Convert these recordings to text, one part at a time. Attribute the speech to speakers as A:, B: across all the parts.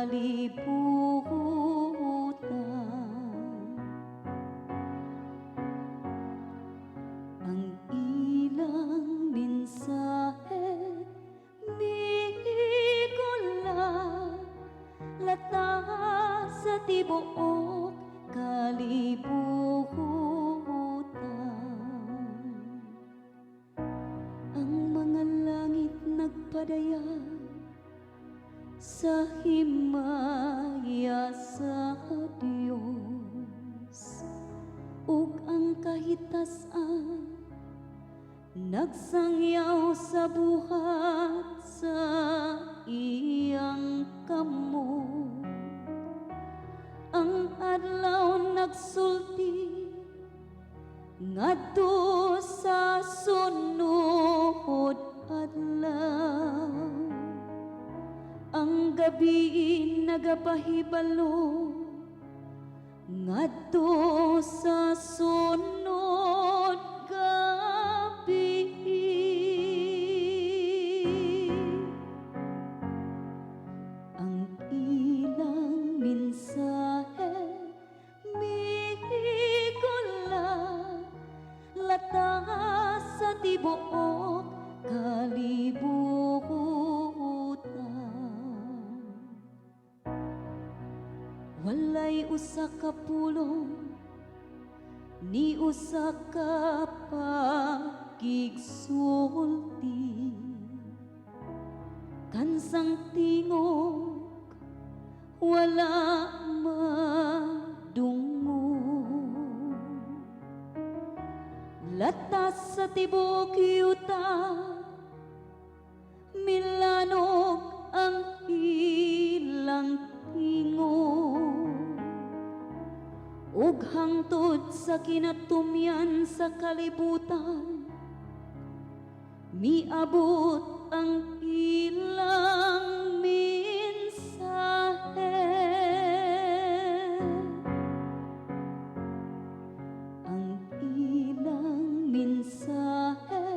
A: kalibutan. Ang ilang mensahe migula lata sa tibuok kalibutan. Ang mga langit nagpadayag sa himaya sa Dios, ug ang kahitasan nagsangyaw sa buhat sa iyang kamot. Ang adlaw nagsulti ngadto sa sunod adlaw. Ang gabi nagapahibalo ngadto sa sunod gabi. Ang ilang mensahe migula lata sa tibuok kalibutan. Walay usa ka pulong ni usa ka pagigsulti, kansang tingog wala madungo. Latas sa tibok yuta milanog ang ilang tingog, ug hangtod sa kinatumyan sa kalibutan miabot ang ilang mensahe. Ang ilang mensahe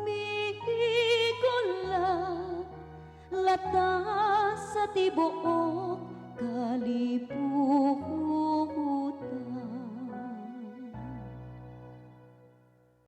A: migula lata sa tibuok